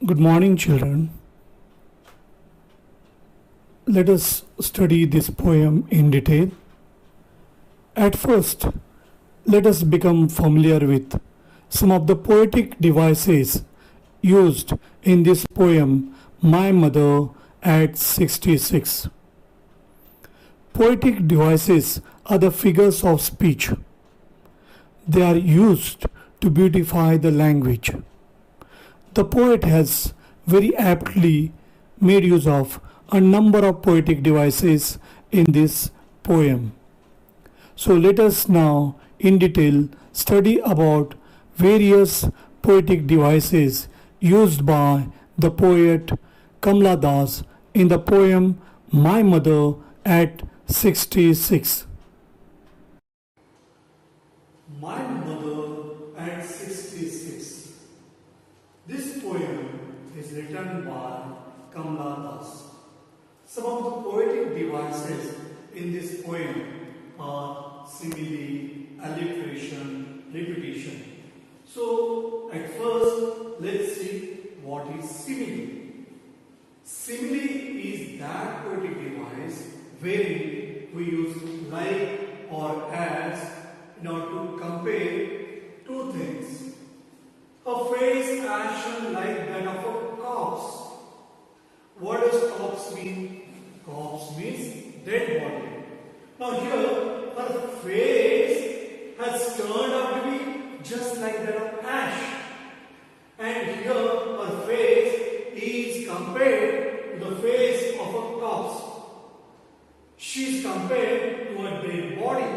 Good morning, children. Let us study this poem in detail. At first, let us become familiar with some of the poetic devices used in this poem, My Mother at 66. Poetic devices are the figures of speech. They are used to beautify the language. The poet has very aptly made use of a number of poetic devices in this poem. So let us now in detail study about various poetic devices used by the poet Kamala Das in the poem My Mother at 66. My Mother at 66. This poem is written by Kamala Das. Some of the poetic devices in this poem are simile, alliteration, repetition. So, at first, let's see what is simile. Simile is that poetic device wherein we use like or as in order to compare two things. A face ashen like that of a corpse. What does corpse mean? Corpse means dead body. Now here, her face has turned out to be just like that of ash. And here, her face is compared to the face of a corpse. She is compared to a dead body.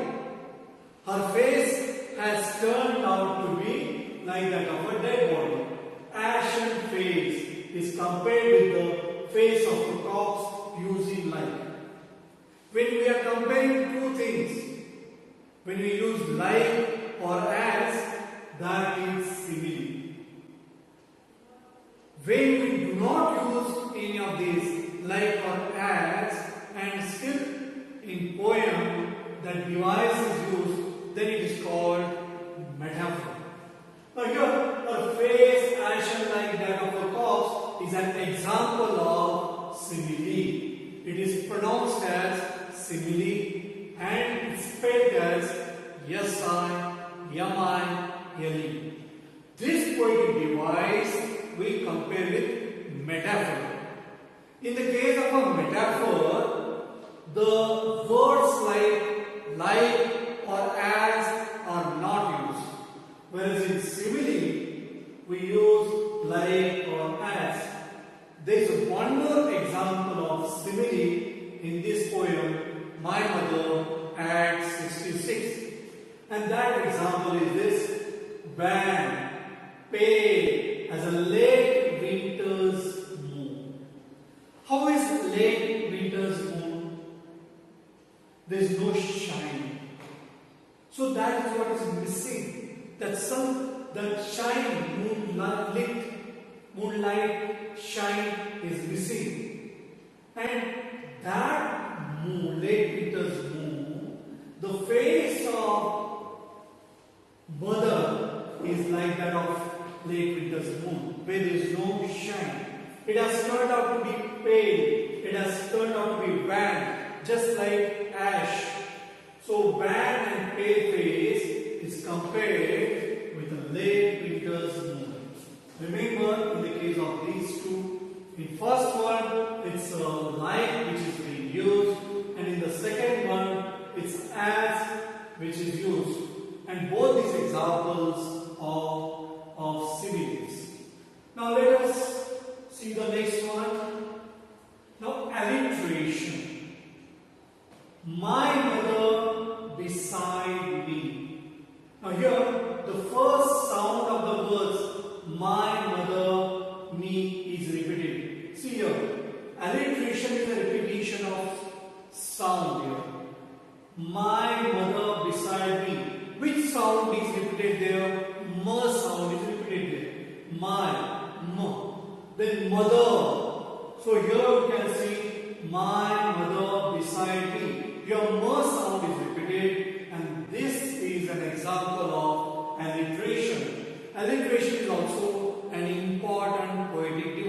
Her face has turned out to be like that of a dead body. Ashen face is compared with the face of a corpse using like. When we are comparing two things, when we use like or as, that is simile. When we do not use any of these like or as and still in poem that device is used, then it is called metaphor. Now here, a face ashen like that of a corpse is an example of simile. It is pronounced as simile and it's spelled as yasi, yamai, yali. This poetic device we compare with metaphor. In the case of a metaphor, the words like or as are not used. Whereas in simile, we use like or as. There is one more example of simile in this poem, My Mother at 66. And that example is this: wan, pale as a late winter's moon. How is late winter's moon? There is no shine. So that is what is missing. That shine, moonlight shine is missing. And that moon, late winter's moon, the face of mother is like that of late winter's moon, where there is no shine. It has turned out to be pale. It has turned out to be wan, just like ash. So wan and pale face is compared with a late winter's moon. Remember, in the case of these two, in first one it's a like which is being used, and in the second one it's as which is used. And both these examples of similes. Now let us see the next one. Now alliteration. My mother beside me. Now here the first sound of the words my mother, me is repeated. See here, alliteration is a repetition of sound here. My mother beside me. Which sound is repeated there? Ma sound is repeated there. My, ma. Then mother. So here you can see my mother beside me. Your ma sound is repeated, and this is an example of alliteration. Alliteration is also an important poetic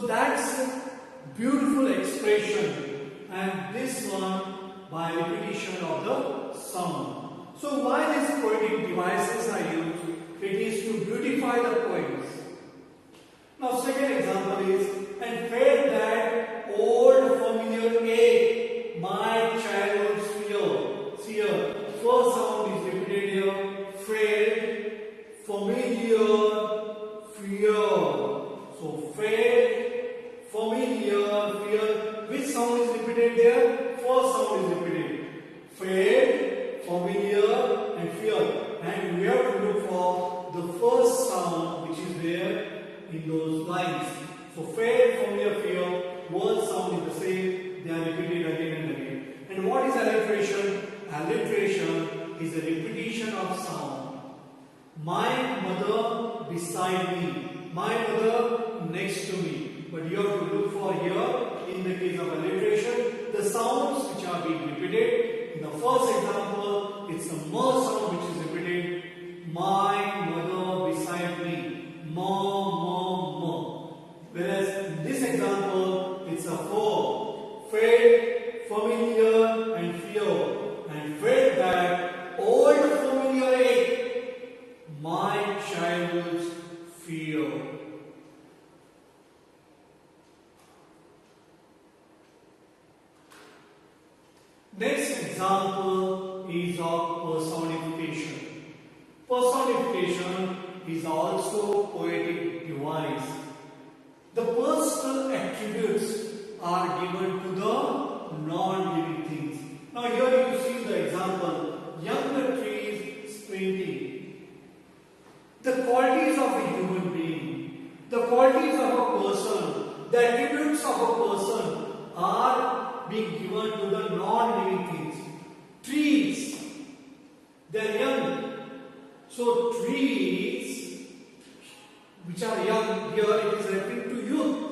So that's a beautiful expression, and this one by repetition of the sound. So why these poetic devices are used? It is to beautify the poems. Now second example is, and felt that old familiar ache, my childhood's fear. See here, first sound is repeated here, felt, familiar, fear. So felt, familiar, fear. Which sound is repeated there? First sound is repeated. Felt, familiar and fear. And we have to look for the first sound which is there in those lines. So felt, familiar, fear, word sound is the same. They are repeated again and again. And what is alliteration? Alliteration is a repetition of sound. My mother beside me. My mother next to me. But you have to look for here, in the case of alliteration, the sounds which are being repeated. In the first example, it's the ma sound which is repeated. My mother beside me. Ma, ma, ma. Whereas in this example, it's a four. Felt, familiar and fear. And felt that old familiar ache. My childhood's fear. Next example is of personification. Personification is also poetic device. The personal attributes are given to the non-living things. Now here you see the example, younger trees sprinting. The qualities of a human being, the qualities of a person, the attributes of a person are being given to the non-living things. Trees, they are young. So trees which are young, here it is referring to youth.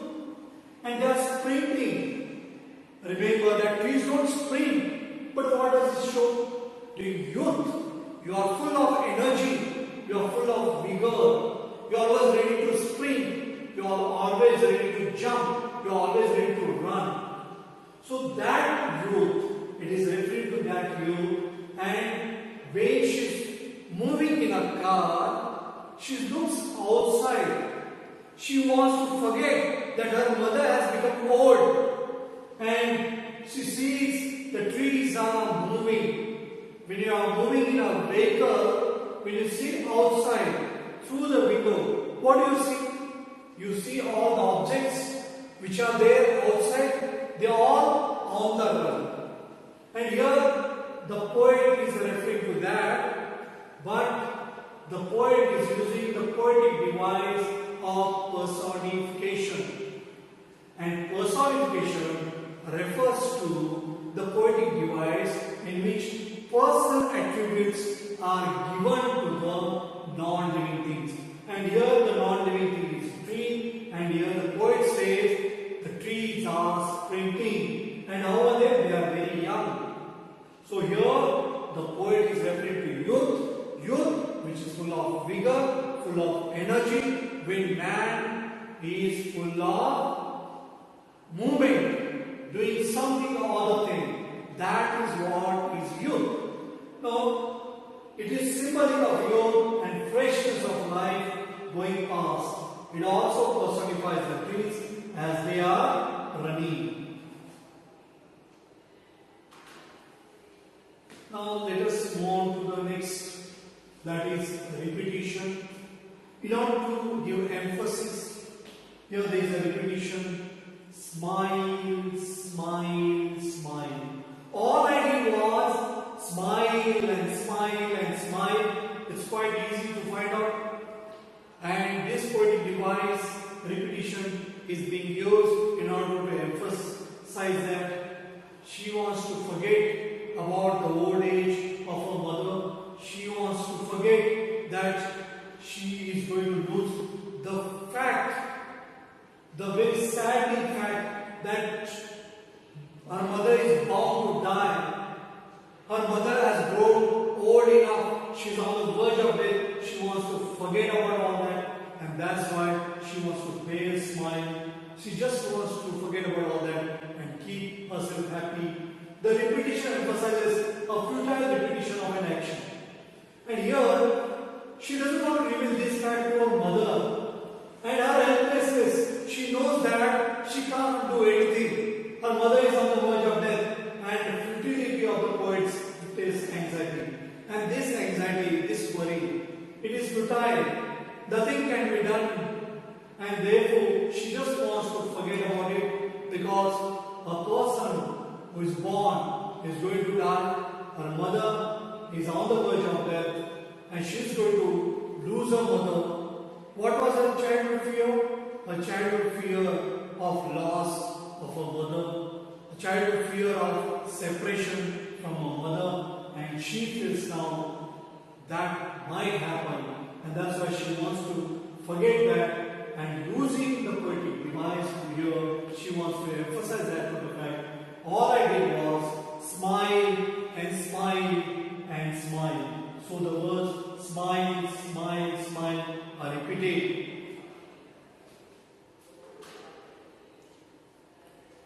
And they are sprinting. Remember that trees don't sprint. But what does it show? The youth. You are full of energy. You are full of vigor. You are always ready to sprint. You are always ready to jump. You are always ready to run. So that youth, it is referring to that youth, and when she is moving in a car, she looks outside. She wants to forget that her mother has become old, and she sees the trees are moving. When you are moving in a vehicle, when you see outside through the window, what do you see? You see all the objects which are there outside. They are all on the run. And here the poet is referring to that, but the poet is using the poetic device of personification. And personification refers to the poetic device in which personal attributes are given to the non-living things. And here the non-living thing is tree, and here the poet says the trees are sprinting, and over there they are very young. So here the poet is referring to youth which is full of vigor, full of energy, when man is full of movement, doing something or other thing. That is what is youth. Now, it is symbolic of youth and freshness of life going past. It also personifies the trees as they are running. Now let us move on to the next, that is repetition. In order to give emphasis, here there is a repetition. Smile, smile, smile. All I did was smile and smile and smile. It's quite easy to find out. And this poetic device, repetition, is being used in order to emphasize that she wants to forget about the old age of her mother. She wants to forget that she is going to lose the fact, the very saddening fact that her mother is bound to die. Her mother has grown old enough. She's on the verge of death. She wants to forget about all that. And that's why she wants to bear smile. She just wants to forget about all that and keep herself happy. The repetition emphasizes a futile repetition of an action. And here, she doesn't want to reveal this fact to her mother. And her helplessness, she knows that she can't do anything. Her mother is on the verge of death, and the futility of the poets is anxiety. And this anxiety, this worry, it is futile. Nothing can be done. And therefore, she just wants to forget about it because a person who is born is going to die. Her mother is on the verge of death, and she is going to lose her mother. What was her childhood fear? A childhood fear of loss of her mother, a childhood fear of separation from her mother, and she feels now that might happen, and that's why she wants to forget that. And using the poetic device here, she wants to emphasize that to the fact all I did was smile and smile and smile. So the words smile, smile, smile are repeated.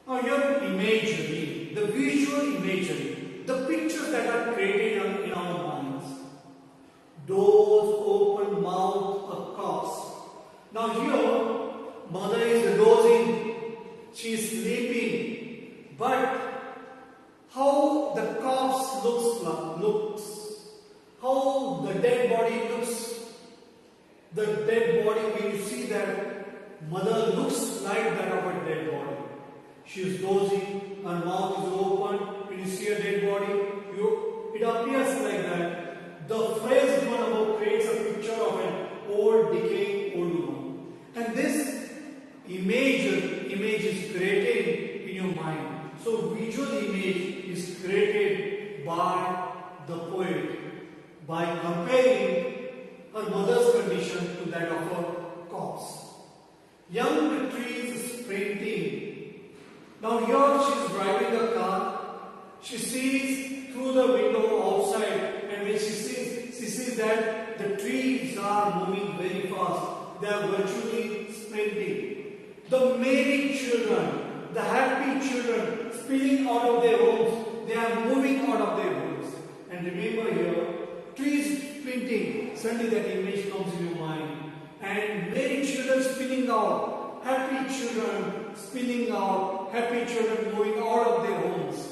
Now your imagery, the visual imagery, the pictures that are created in our minds. Doors open, mouth, a corpse. Now here, mother is dozing, she is sleeping, but how the corpse looks, how the dead body looks. The dead body, when you see that, mother looks like that of a dead body. She is dozing, her mouth is open. When you see a dead body, it appears like that. The phrase given above creates a picture of an old, decaying old woman. And this image is created in your mind. So visual image is created by the poet by comparing her mother's condition to that of her corpse. Young trees sprinting. Now here she is driving a car. She sees through the window outside, and when she sees that the trees are moving very fast. They are virtually sprinting. The merry children, the happy children spilling out of their homes, they are moving out of their homes. And remember here, trees sprinting, suddenly that image comes in your mind. And merry children spilling out, happy children spilling out, happy children moving out of their homes.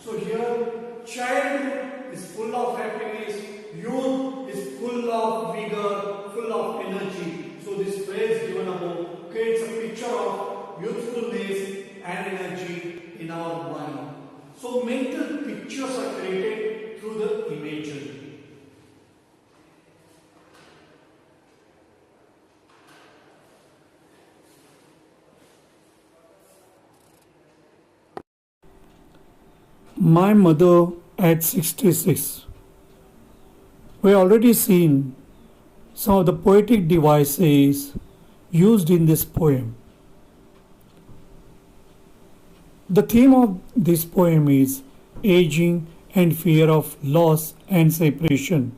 So here, childhood is full of happiness, youth is full of vigor, full of energy. So this phrase given above creates a picture of youthfulness and energy in our mind. So mental pictures are created through the imagery. My mother at 66. We already seen some of the poetic devices used in this poem. The theme of this poem is aging and fear of loss and separation.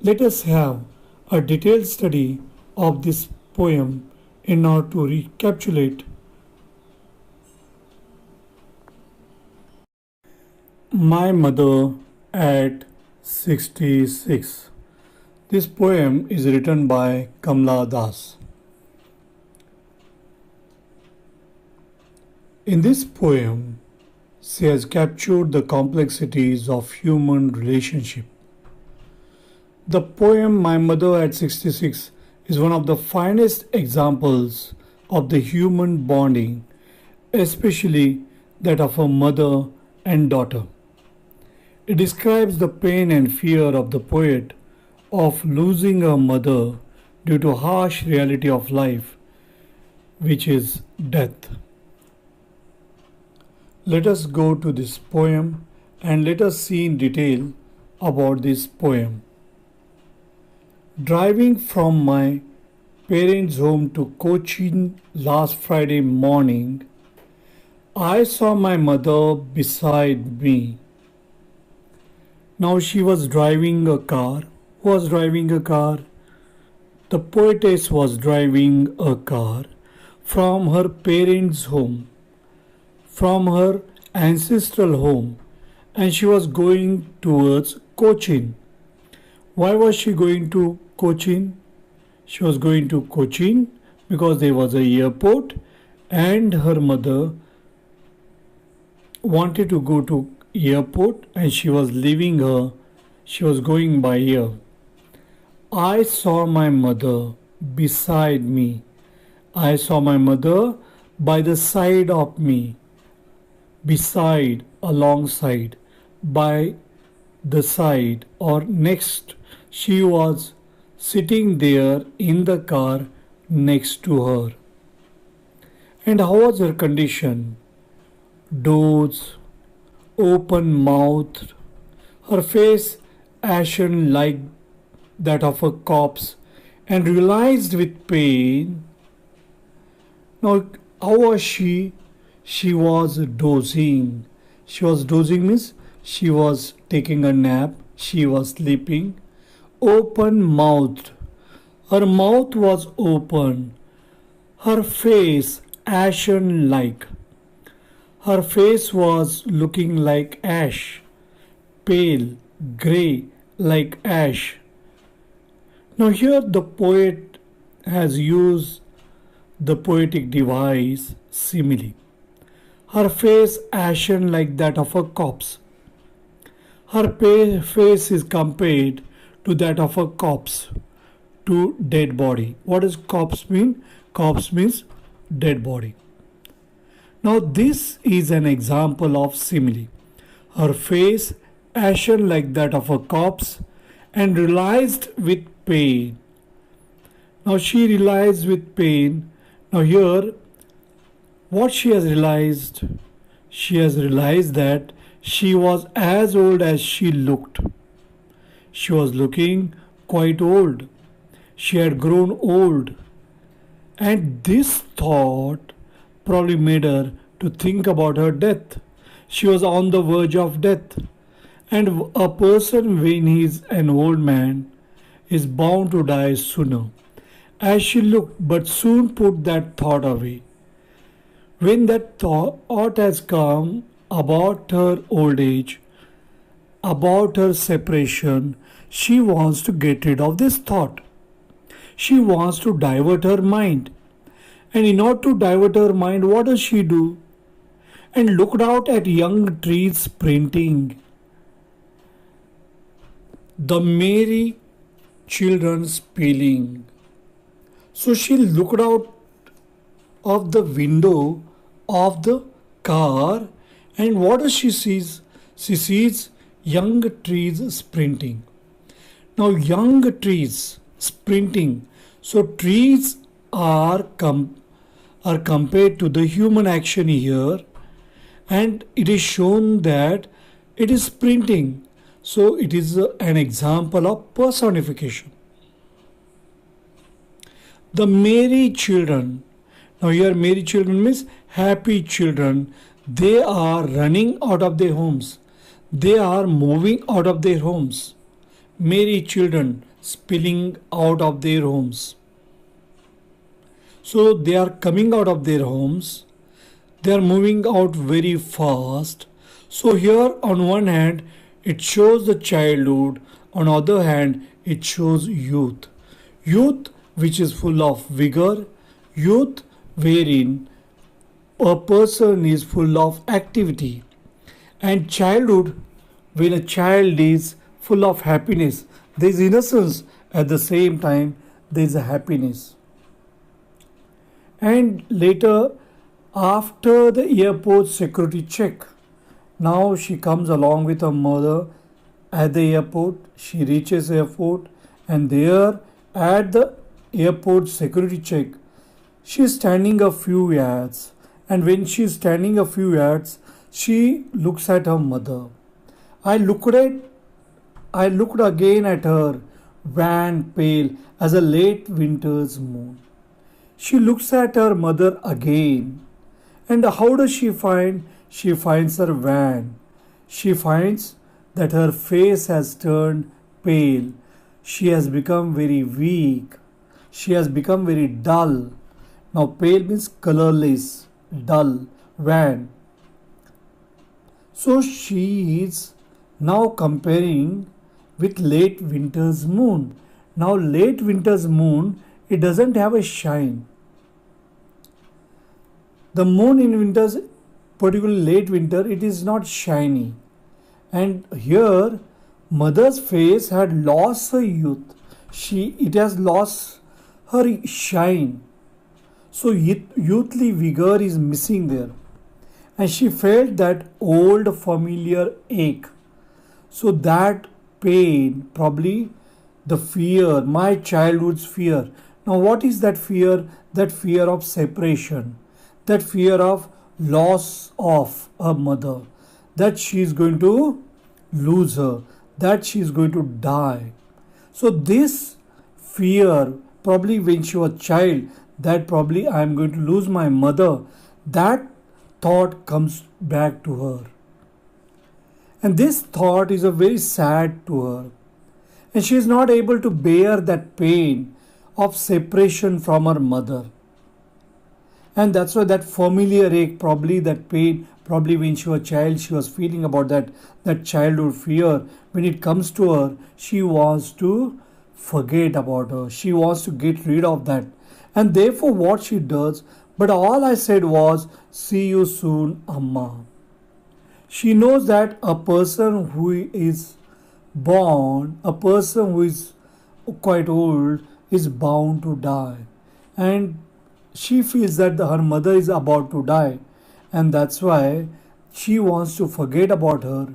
Let us have a detailed study of this poem in order to recapitulate. My mother at 66. This poem is written by Kamla Das. In this poem, she has captured the complexities of human relationship. The poem My Mother at 66 is one of the finest examples of the human bonding, especially that of a mother and daughter. It describes the pain and fear of the poet of losing a mother due to harsh reality of life, which is death. Let us go to this poem and let us see in detail about this poem. Driving from my parents' home to Cochin last Friday morning, I saw my mother beside me. Now she was driving a car. Who was driving a car? The poetess was driving a car from her parents' home, from her ancestral home, and she was going towards Cochin. Why was she going to Cochin? She was going to Cochin because there was a airport and her mother wanted to go to airport and she was leaving her. She was going by air. I saw my mother beside me. I saw my mother by the side of me. Beside, alongside, by the side or next. She was sitting there in the car next to her. And how was her condition? Dozed, open mouthed, her face ashen like that of a corpse, and realized with pain. Now, how was she? She was dozing. She was dozing means she was taking a nap. She was sleeping. Open mouthed. Her mouth was open. Her face ashen like. Her face was looking like ash, pale, grey like ash. Now here the poet has used the poetic device simile. Her face ashen like that of a corpse. Her face is compared to that of a corpse, to dead body. What does corpse mean? Corpse means dead body. Now this is an example of simile. Her face ashen like that of a corpse and realized with pain. Now she realized with pain. Now here what she has realized? She has realized that she was as old as she looked. She was looking quite old. She had grown old. And this thought probably made her to think about her death. She was on the verge of death. And a person, when he is an old man, is bound to die sooner. As she looked, but soon put that thought away. When that thought has come about her old age, about her separation, she wants to get rid of this thought. She wants to divert her mind. And in order to divert her mind, what does she do? And looked out at young trees sprinting. The merry children spilling. So she looked out of the window of the car, and what does she see? She sees young trees sprinting. Now young trees sprinting. So trees are compared to the human action here, and it is shown that it is sprinting. So it is an example of personification. The merry children. Now here merry children means happy children. They are running out of their homes. They are moving out of their homes. Merry children spilling out of their homes. So they are coming out of their homes. They are moving out very fast. So here on one hand it shows the childhood. On the other hand it shows youth. Youth which is full of vigor. Youth wherein a person is full of activity. And childhood, when a child is full of happiness, there is innocence, at the same time there is a happiness. And later, after the airport security check, now she comes along with her mother at the airport. She reaches the airport, and there at the airport security check, she is standing a few yards. And when she is standing a few yards, she looks at her mother. I looked again at her, wan, pale as a late winter's moon. She looks at her mother again. And how does she find? She finds her wan. She finds that her face has turned pale. She has become very weak. She has become very dull. Now pale means colorless, dull, wan. So she is now comparing with late winter's moon. Now late winter's moon, it doesn't have a shine. The moon in winters, particularly late winter, it is not shiny. And here mother's face had lost her youth. It has lost her shine. So youthly vigor is missing there. And she felt that old familiar ache. So that pain, probably the fear, my childhood's fear. Now what is that fear? That fear of separation. That fear of loss of a mother. That she is going to lose her. That she is going to die. So this fear, probably when she was a child, that probably I am going to lose my mother, that thought comes back to her. And this thought is a very sad to her. And she is not able to bear that pain of separation from her mother. And that's why that familiar ache, probably that pain, probably when she was a child, she was feeling about that childhood fear. When it comes to her, she wants to forget about her. She wants to get rid of that. And therefore what she does, but all I said was, see you soon, Amma. She knows that a person who is born, a person who is quite old, is bound to die. And she feels that her mother is about to die. And that's why she wants to forget about her.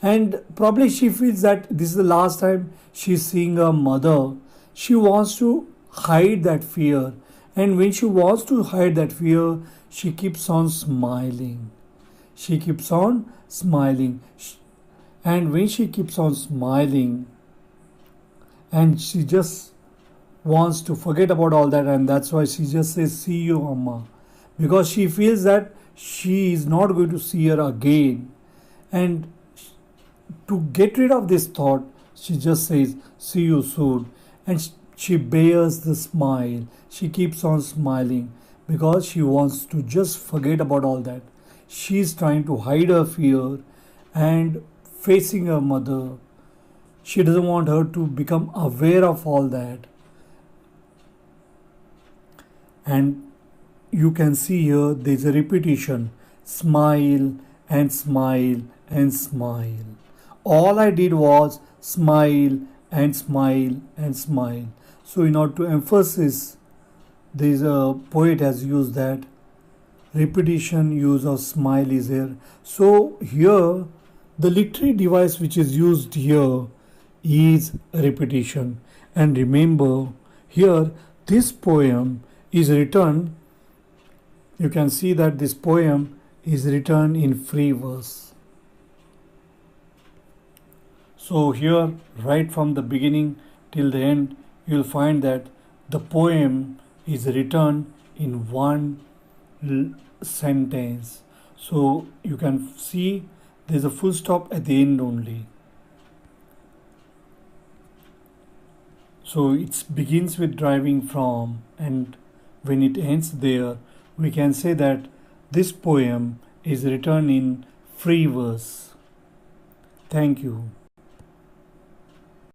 And probably she feels that this is the last time she's seeing her mother. She wants to hide that fear. And when she wants to hide that fear, she keeps on smiling. She keeps on smiling. And when she keeps on smiling, and she just wants to forget about all that, and that's why she just says, see you, Amma. Because she feels that she is not going to see her again. And to get rid of this thought, she just says, see you soon. And she bears the smile. She keeps on smiling because she wants to just forget about all that. She is trying to hide her fear and facing her mother. She doesn't want her to become aware of all that. And you can see here there's a repetition. Smile and smile and smile. All I did was smile and smile and smile. So in order to emphasize, there's a poet has used that repetition use of smile is here. So here the literary device which is used here is repetition. And remember here this poem is written, you can see that this poem is written in free verse. So here right from the beginning till the end you will find that the poem is written in one sentence. So you can see there's a full stop at the end only. So it begins with driving from, and when it ends there, we can say that this poem is written in free verse. Thank you.